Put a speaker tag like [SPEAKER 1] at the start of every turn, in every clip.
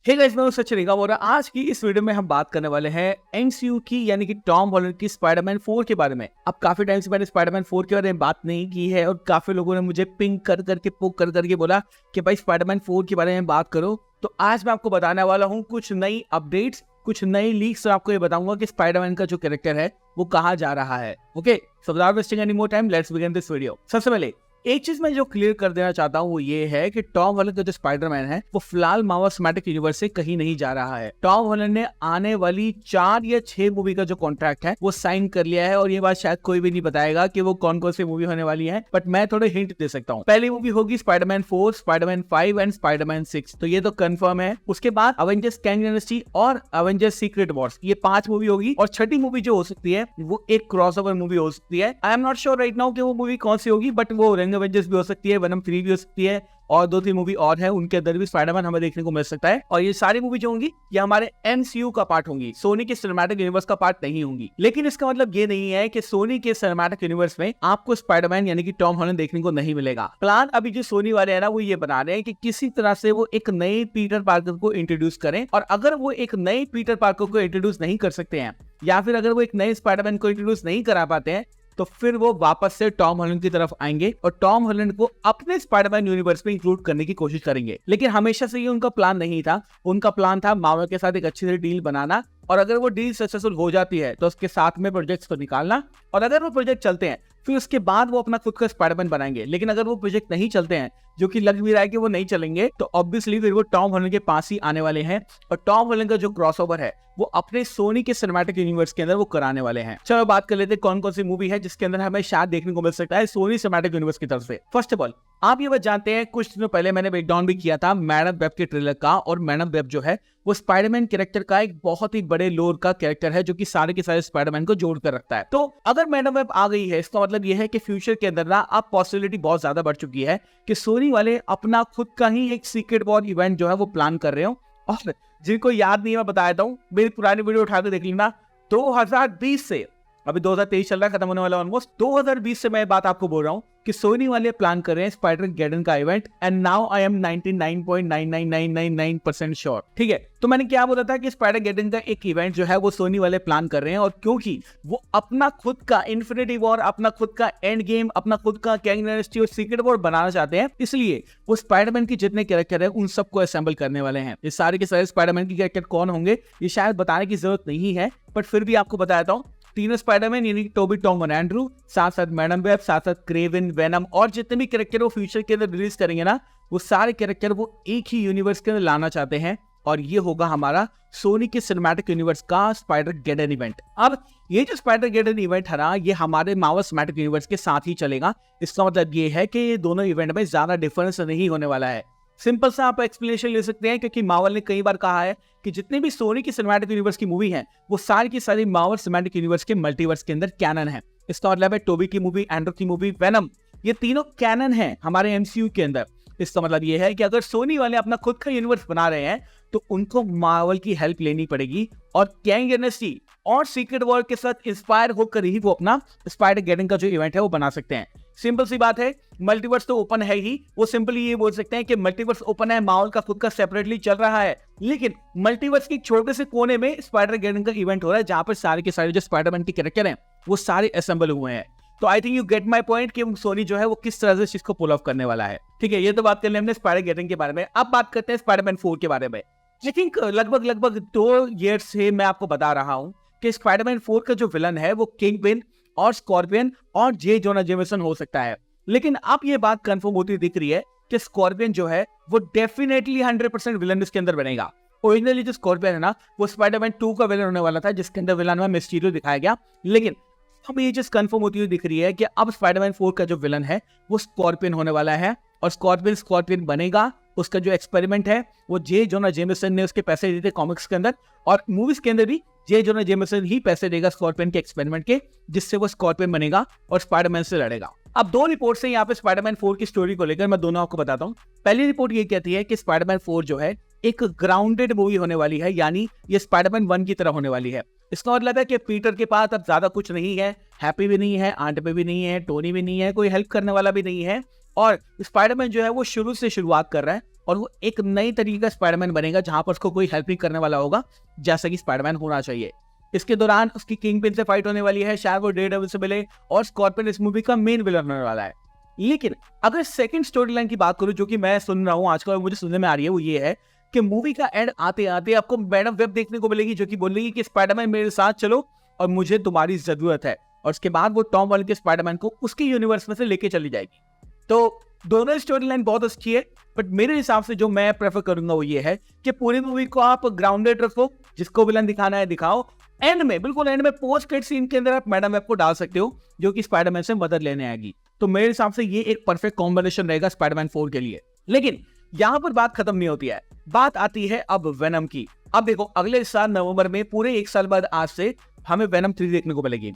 [SPEAKER 1] Hey guys, मैं हूं सचिन निगम और आज की इस वीडियो में हम बात करने वाले हैं एमसीयू की यानी कि टॉम हॉलैंड की स्पाइडरमैन 4 के बारे में। अब काफी टाइम से मैंने स्पाइडरमैन 4 के बारे में बात नहीं की है और काफी लोगों ने मुझे पिंग कर करके पोक कर करके बोला कि भाई स्पाइडरमैन 4 के बारे में बात करो। तो आज मैं आपको बताने वाला हूँ कुछ नई अपडेट्स, कुछ नई लीक्स और आपको ये बताऊंगा कि स्पाइडरमैन का जो कैरेक्टर है वो कहाँ जा रहा है। Okay, so without wasting any more time, let's begin this video. सबसे पहले एक चीज मैं जो क्लियर कर देना चाहता हूँ वो ये है कि टॉम हॉलैंड का जो स्पाइडरमैन है वो फिलहाल मार्वल सिनेमैटिक यूनिवर्स से कहीं नहीं जा रहा है। टॉम हॉलैंड ने आने वाली 4 या 6 मूवी का जो कॉन्ट्रैक्ट है वो साइन कर लिया है और ये बात शायद कोई भी नहीं बताएगा कि वो कौन कौन सी मूवी होने वाली है, बट मैं थोड़े हिंट दे सकता हूँ। पहली मूवी होगी स्पाइडरमैन 4, स्पाइडरमैन 5 एंड स्पाइडरमैन 6, तो ये तो कंफर्म है। उसके बाद अवेंजर्स कैंग डायनेस्टी और अवेंजर्स सीक्रेट वॉर्स, ये 5 मूवी होगी और छठी मूवी जो हो सकती है वो एक क्रॉसओवर मूवी हो सकती है। I am not sure right now कि वो मूवी कौन सी होगी, बट वो यंग अवेंजर्स भी हो सकती है, वेनम 3 भी हो सकती है और 2-3 मूवी और है, उनके अंदर भी स्पाइडरमैन हमें देखने को मिल सकता है। और ये सारी मूवी जो होंगी ये हमारे एमसीयू का पार्ट होंगी, सोनी के सिनेमैटिक यूनिवर्स का पार्ट नहीं होंगी। लेकिन इसका मतलब ये नहीं है कि सोनी के सिनेमैटिक यूनिवर्स में आपको स्पाइडरमैन यानी कि टॉम हॉलैंड देखने को नहीं मिलेगा। प्लान अभी जो सोनी वाले हैं ना वो ये बना रहे हैं कि किसी तरह से वो एक नए पीटर पार्कर को इंट्रोड्यूस करें, और अगर वो एक नए पीटर पार्कर को इंट्रोड्यूस नहीं कर सकते हैं या फिर अगर वो एक नए स्पाइडरमैन को इंट्रोड्यूस नहीं करा पाते हैं तो फिर वो वापस से टॉम हॉलैंड की तरफ आएंगे और टॉम हॉलैंड को अपने स्पाइडरमैन यूनिवर्स में इंक्लूड करने की कोशिश करेंगे। लेकिन हमेशा से ये उनका प्लान नहीं था। उनका प्लान था मार्वल के साथ एक अच्छी सी डील बनाना और अगर वो डील सक्सेसफुल हो जाती है तो उसके साथ में प्रोजेक्ट्स को निकालना, और अगर वो प्रोजेक्ट चलते हैं फिर उसके बाद वो अपना खुद का स्पाइडरमैन बनाएंगे। लेकिन अगर वो प्रोजेक्ट नहीं चलते हैं, जो कि लग भी रहा है कि वो नहीं चलेंगे, तो ऑब्वियसली फिर वो टॉम हॉलैंड के पास ही आने वाले हैं और टॉम हॉलैंड का जो क्रॉसओवर है वो अपने सोनी के सिनेमैटिक यूनिवर्स के अंदर वो कराने वाले हैं। चलो बात कर लेते हैं कौन कौन सी मूवी है जिसके अंदर हमें शायद देखने को मिल सकता है सोनी सिनेमैटिक यूनिवर्स की तरफ से। फर्स्ट ऑफ ऑल आप ये बात जानते हैं, कुछ दिनों पहले मैंने ब्रेकडाउन भी किया था मैडम वेब के ट्रेलर का, और मैडम वेब जो है वो स्पाइडरमैन कैरेक्टर का एक बहुत ही बड़े लोर का कैरेक्टर है जो कि सारे के सारे स्पाइडरमैन को जोड़ कर रखता है। तो अगर मैडम वेब आ गई है इसका मतलब ये है कि फ्यूचर के अंदर ना अब पॉसिबिलिटी बहुत ज्यादा बढ़ चुकी है कि सोनी वाले अपना खुद का ही एक सीक्रेट वॉर इवेंट जो है वो प्लान कर रहे हो। और जिनको याद नहीं है मैं बता देता हूँ, मेरी पुरानी वीडियो उठा के देख लेना। 2020 से अभी 2023 चल रहा है, खत्म होने वाला ऑलमोस्ट, 2020 से मैं बात आपको बोल रहा हूँ कि सोनी वाले प्लान कर रहे हैं स्पाइडर गेडन का event, and now I am 99.99999% sure. ठीक है, तो मैंने क्या बोला था कि स्पाइडर गेडन का एक इवेंट जो है वो सोनी वाले प्लान कर रहे हैं, और क्योंकि वो अपना खुद का इन्फिनिटी वॉर, अपना खुद का एंड गेम, अपना खुद का कैंग डायनेस्टी और सीक्रेट वॉर बनाना चाहते हैं, इसलिए वो स्पाइडरमैन के जितने कैरेक्टर है उन सबको असेंबल करने वाले हैं। ये सारे के सारे स्पाइडरमैन के कैरेक्टर कौन होंगे ये शायद बताने की जरूरत नहीं है, बट फिर भी आपको बता देता हूँ। तीनों स्पाइडरमैन यानी टोबी, टॉम और एंड्रू, साथ साथ मैडम वेब, साथ साथ क्रेवन, वेनम और जितने भी कैरेक्टर वो फ्यूचर के अंदर रिलीज करेंगे ना, वो सारे कैरेक्टर वो एक ही यूनिवर्स के अंदर लाना चाहते हैं, और ये होगा हमारा सोनी के सिनेमैटिक यूनिवर्स का स्पाइडर गेडन इवेंट। अब ये जो स्पाइडर गेडन इवेंट है ना ये हमारे मार्वल सिनेमैटिक यूनिवर्स के साथ ही चलेगा। इसका मतलब ये है कि ये दोनों इवेंट में ज्यादा डिफरेंस नहीं होने वाला है। सिंपल सा आप एक्सप्लेनेशन ले सकते हैं, क्योंकि मार्वल ने कई बार कहा है कि जितने भी सोनी की सिनेमैटिक यूनिवर्स की मूवी हैं वो सारी की सारी मार्वल सिनेमैटिक यूनिवर्स के मल्टीवर्स के अंदर कैनन है। इसका मतलब है टोबी की मूवी, एंड्रू की मूवी, वेनम, ये तीनों कैनन है हमारे एमसीयू के अंदर। इसका मतलब ये है कि अगर सोनी वाले अपना खुद का यूनिवर्स बना रहे हैं तो उनको मार्वल की हेल्प लेनी पड़ेगी, और कैंग डायनेस्टी और सीक्रेट वॉर के साथ इंस्पायर होकर ही वो अपना स्पाइडर गेडन का जो इवेंट है वो बना सकते हैं। सिंपल सी बात है, मल्टीवर्स तो ओपन है ही, वो सिंपली ये बोल सकते हैं कि मल्टीवर्स ओपन है, मार्वल का खुद का सेपरेटली चल रहा है, लेकिन मल्टीवर्स के छोटे से कोने में स्पाइडर गेडन का इवेंट हो रहा है जहां पर सारे के सारे जो स्पाइडरमैन के कैरेक्टर हैं वो सारे असेंबल हुए हैं। तो I think you get my point कि सोनी जो है वो किस तरह से इस चीज को पुल ऑफ करने वाला है। ठीक है, ये तो बात कर ले हमने स्पाइडर गेडन के बारे में। अब बात करते हैं स्पाइडरमैन 4 के बारे में। आई थिंक लगभग 2 ईयर से मैं आपको बता रहा हूं कि स्पाइडरमैन 4 का जो विलन है वो किंगपिन और स्कॉर्पियन और जे जोना जेमेसन हो सकता है। लेकिन अब ये बात कंफर्म होती दिख रही है कि स्कॉर्पियन जो है वो डेफिनेटली 100% विलन इसके अंदर बनेगा। ओरिजिनली जो स्कॉर्पियन है ना वो स्पाइडरमैन 2 का विलन होने वाला था, जिसके अंदर विलन में मिस्टीरियो दिखाया गया। लेकिन अब ये चीज कंफर्म होती हुई दिख रही है कि अब स्पाइडरमैन 4 का जो विलन है वो स्कॉर्पियन होने वाला है, और स्कॉर्पियन बनेगा। उसका जो एक्सपेरिमेंट है वो जे जोना जेमेसन ने उसके पैसे दिए थे कॉमिक्स के अंदर, और मूवीज के अंदर भी जे जोना जेमेसन ही पैसे देगा स्कॉर्पियन के एक्सपेरिमेंट के, जिससे वो स्कॉर्पियन बनेगा और स्पाइडरमैन से लड़ेगा। अब 2 रिपोर्ट से यहाँ पे स्पाइडरमैन 4 की स्टोरी को लेकर मैं दोनों आपको बताता हूँ। पहली रिपोर्ट ये कहती है कि स्पाइडरमैन 4 जो है एक ग्राउंडेड मूवी होने वाली है, यानी ये स्पाइडरमैन 1 की तरह होने वाली है। इसका मतलब है कि पीटर के पास अब ज्यादा कुछ नहीं है, हैप्पी भी नहीं है, आंट पे भी नहीं है, टोनी भी नहीं है, कोई हेल्प करने वाला भी नहीं है, और स्पाइडरमैन जो है वो शुरू से शुरुआत कर रहा है और वो एक नई तरीके का स्पाइडरमैन बनेगा जहां पर उसको कोई हेल्प नहीं करने वाला होगा, जैसा कि स्पाइडरमैन होना चाहिए। इसके दौरान उसकी किंगपिन से फाइट होने वाली है, शायद वो डेयरडेविल से मिले, और स्कॉर्पियन इस मूवी का मेन विलन होने वाला है। लेकिन अगर सेकंड स्टोरी लाइन की बात करूं, जो कि मैं सुन रहा हूं आजकल और मुझे सुनने में आ रही है, वो ये है कि मूवी का एंड आते आते आपको मैडम वेब देखने को मिलेगी, जो कि बोलेगी कि स्पाइडरमैन मेरे साथ चलो और मुझे तुम्हारी जरूरत है। और उसके बाद वो टॉम हॉलैंड के स्पाइडरमैन को उसके यूनिवर्स में से लेके चली जाएगी। तो दोनों स्टोरी लाइन बहुत अच्छी है, बट मेरे हिसाब से जो मैं प्रेफर करूंगा वो ये है कि पूरी मूवी को आप ग्राउंडेड रखो, जिसको विलन दिखाना है दिखाओ, एंड में, बिल्कुल एंड में पोस्ट क्रेडिट सीन के अंदर आप मैडम वेब को डाल सकते हो, जो कि स्पाइडरमैन से मदद लेने आएगी। तो मेरे हिसाब से ये एक परफेक्ट कॉम्बिनेशन रहेगा स्पाइडरमैन 4 के लिए। लेकिन यहाँ पर बात खत्म नहीं होती है, बात आती है अब वेनम की। अब देखो, अगले साल नवंबर में, पूरे एक साल बाद आज से, हमें वेनम 3 देखने को मिलेगी।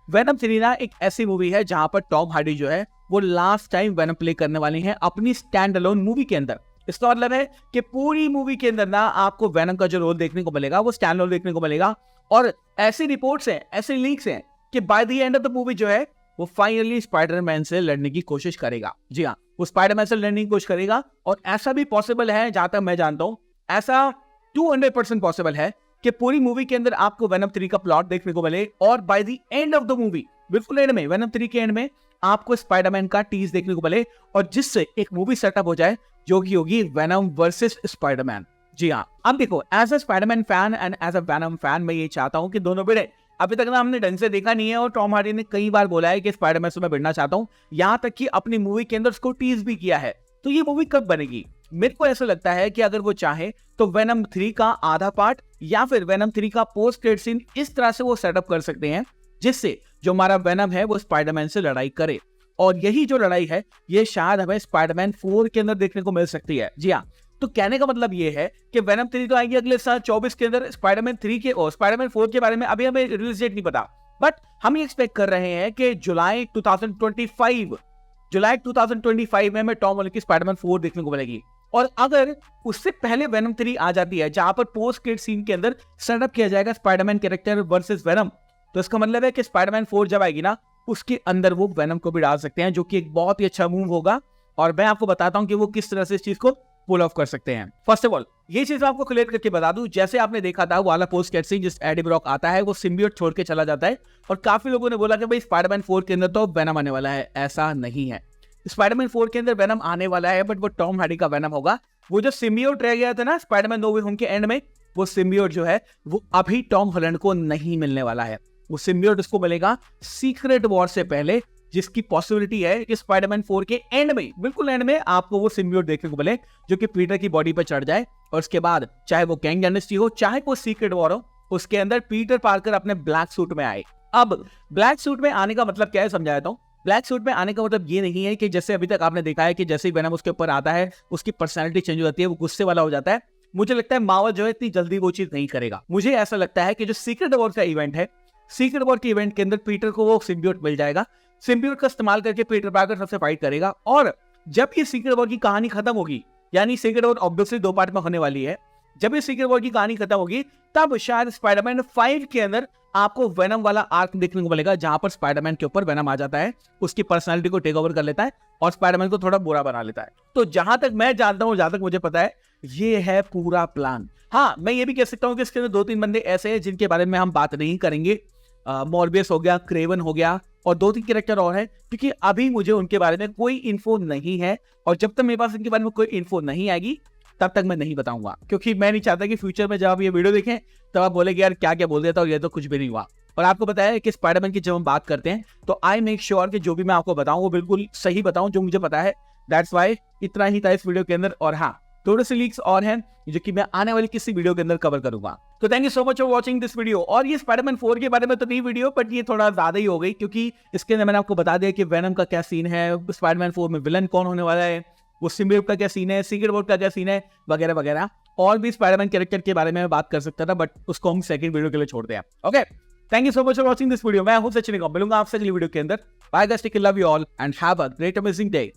[SPEAKER 1] वेनम 3 ना एक ऐसी मूवी है जहां पर टॉम हार्डी जो है वो लास्ट टाइम वेनम प्ले करने वाले हैं अपनी स्टैंड अलोन मूवी के अंदर। इसका मतलब है कि पूरी मूवी के अंदर ना आपको वेनम का जो रोल देखने को मिलेगा वो स्टैंड अलोन देखने को मिलेगा। और ऐसी रिपोर्ट्स हैं, ऐसे लीक्स हैं कि by the end of the movie जो है वो फाइनली स्पाइडरमैन से लड़ने की कोशिश करेगा। जी हाँ, वो स्पाइडरमैन से लड़ने की कोशिश करेगा। और ऐसा भी पॉसिबल है, जहां तक मैं जानता हूं, ऐसा 200% पॉसिबल है कि पूरी मूवी के अंदर आपको वेनम 3 का प्लॉट देखने को मिले, और by the end of the movie, बिल्कुल एंड में, वेनम 3 के एंड में आपको स्पाइडरमैन का टीज देखने को मिले, और जिससे एक मूवी सेटअप हो जाए जो कि होगी वेनम वर्सेस स्पाइडरमैन। जी हाँ, अब देखो, as a Spiderman fan and as a Venom fan मैं ये चाहता हूं कि दोनों भिड़े। अभी तक ना हमने ढंग से देखा नहीं है, और टॉम हार्डी ने कई बार बोला है कि स्पाइडरमैन से मैं भिड़ना चाहता हूं, यहां तक कि अपनी मूवी के अंदर उसको टीज भी किया है। तो ये मूवी कब बनेगी? मेरे को ऐसा लगता है कि अगर वो चाहे तो वेनम 3 का आधा पार्ट या फिर वेनम 3 का पोस्ट क्रेडिट सीन इस तरह से वो सेटअप कर सकते हैं जिससे जो हमारा वेनम है वो स्पाइडरमैन से लड़ाई करे। और यही जो लड़ाई है ये शायद हमें स्पाइडरमैन 4 के अंदर देखने को मिल सकती है। जी हाँ, तो कहने का मतलब ये है कि वेनम 3 तो आएगी अगले साल 24 के अंदर। स्पाइडरमैन 3 के और स्पाइडरमैन 4 के बारे में अभी हमें रिलीज डेट नहीं पता, बट हम ये एक्सपेक्ट कर रहे हैं कि जुलाई 2025 में हमें टॉम हॉलैंड की स्पाइडरमैन 4 देखने को मिलेगी। और अगर उससे पहले वेनम 3 आ जाती है, जहां पर पोस्ट क्रेडिट सीन के अंदर सेटअप किया जाएगा स्पाइडरमैन कैरेक्टर वर्सेस वेनम, तो इसका मतलब है कि स्पाइडरमैन 4 जब आएगी ना, उसके अंदर वो वेनम को भी डाल सकते हैं, जो कि एक बहुत ही अच्छा मूव होगा। और मैं आपको बताता हूं कि वो किस तरह से इस चीज को पुल ऑफ कर सकते हैं। फर्स्ट ऑफ ऑल, ये चीज आपको क्लियर करके बता दूं, जैसे आपने देखा था वाला पोस्ट क्रेडिट सीन जिस एडी ब्रॉक आता है, वो सिम्बियोट छोड़ के चला जाता है, और काफी लोगों ने बोला कि भाई स्पाइडरमैन 4 के अंदर तो वेनम आने वाला है। ऐसा नहीं है, स्पाइडरमैन 4 के अंदर वेनम आने वाला है, बट वो टॉम हार्डी का वेनम होगा। वो जो सिम्बियोट रह गया था ना स्पाइडरमैन नो वे होम के एंड में, वो सिम्बियोट जो है वो अभी टॉम हॉलैंड को नहीं मिलने वाला है। वो सिम्बियोट उसको मिलेगा सीक्रेट वॉर से पहले, जिसकी पॉसिबिलिटी है कि स्पाइडरमैन 4 के एंड में, बिल्कुल एंड में, आपको वो सिम्बियोट देखने को मिले जो कि पीटर की बॉडी पर चढ़ जाए। और उसके बाद चाहे वो कैंग डायनेस्टी हो, चाहे वो सीक्रेट वॉर हो, उसके अंदर पीटर पार्कर अपने ब्लैक सूट में आए। अब ब्लैक सूट में आने का मतलब क्या है, समझाता हूं। ब्लैक सूट में आने का मतलब ये नहीं है कि जैसे अभी तक आपने देखा है कि जैसे ही वेनम उसके ऊपर आता है उसकी पर्सनैलिटी चेंज हो जाती है, वो गुस्से वाला हो जाता है। मुझे लगता है मार्वल जो है इतनी जल्दी वो चीज नहीं करेगा। मुझे ऐसा लगता है कि जो सीक्रेट वॉर का इवेंट है, सीक्रेट वॉर के इवेंट के अंदर पीटर को वो सिम्बियोट मिल जाएगा। सिम्बियोट का इस्तेमाल करके पीटर पार्कर सबसे फाइट करेगा, और जब ये सीक्रेट वॉर की कहानी खत्म होगी, यानी सीक्रेट वॉर ऑब्वियसली 2 पार्ट में होने वाली है, जब ये सीक्रेट वॉर की कहानी खत्म होगी तब शायद स्पाइडरमैन 5 के अंदर आपको वेनम वाला आर्क देखने को मिलेगा, जहां पर स्पाइडरमैन के ऊपर वेनम आ जाता है, उसकी पर्सनालिटी को टेक ओवर कर लेता है और स्पाइडरमैन को थोड़ा बुरा बना लेता है। तो जहां तक मैं जानता हूं, जहां तक मुझे पता है, ये है पूरा प्लान। हाँ, मैं ये भी कह सकता हूं कि इसके अंदर 2-3 बंदे ऐसे हैं जिनके बारे में हम बात नहीं करेंगे। मॉर्बियस हो गया, क्रेवन हो गया, और 2-3 कैरेक्टर और हैं, क्योंकि अभी मुझे उनके बारे में कोई इन्फो नहीं है, और जब तक मेरे पास इनके बारे में कोई इन्फो नहीं आएगी तब तक मैं नहीं बताऊंगा, क्योंकि मैं नहीं चाहता कि फ्यूचर में जब आप ये वीडियो देखें तब आप बोले कि यार क्या क्या बोल दिया था और ये तो कुछ भी नहीं हुआ। और आपको पता है कि स्पाइडरमैन की जब हम बात करते हैं तो आई मेक श्योर कि जो भी मैं आपको बताऊं वो बिल्कुल सही बताऊं, जो मुझे पता है। दैट्स वाई इतना ही था इस वीडियो के अंदर। और हाँ, थोड़े से लीक्स और हैं जो कि मैं आने वाली किसी वीडियो के अंदर कवर करूंगा। तो thank you so much for watching this video. और ये स्पाइडरमैन 4 के बारे में तो नहीं वीडियो, बट ये थोड़ा ज्यादा ही हो गई, क्योंकि इसके अंदर मैंने आपको बता दिया कि वेनम का क्या सीन है, स्पाइडरमैन 4 में विलन कौन होने वाला है, वो सिम्बियोट का क्या सीन है, सीक्रेट वॉर का क्या सीन है, वगैरह वगैरह। और भी स्पाइडरमैन कैरेक्टर के बारे में मैं बात कर सकता था, बट उसको हम सेकंड वीडियो के लिए छोड़ते हैं। Okay, thank you so much for watching this video. मैं हूं सचिन, मिलूंगा आपसे अगली वीडियो के अंदर। Bye guys, take care, love you all and have a great amazing day.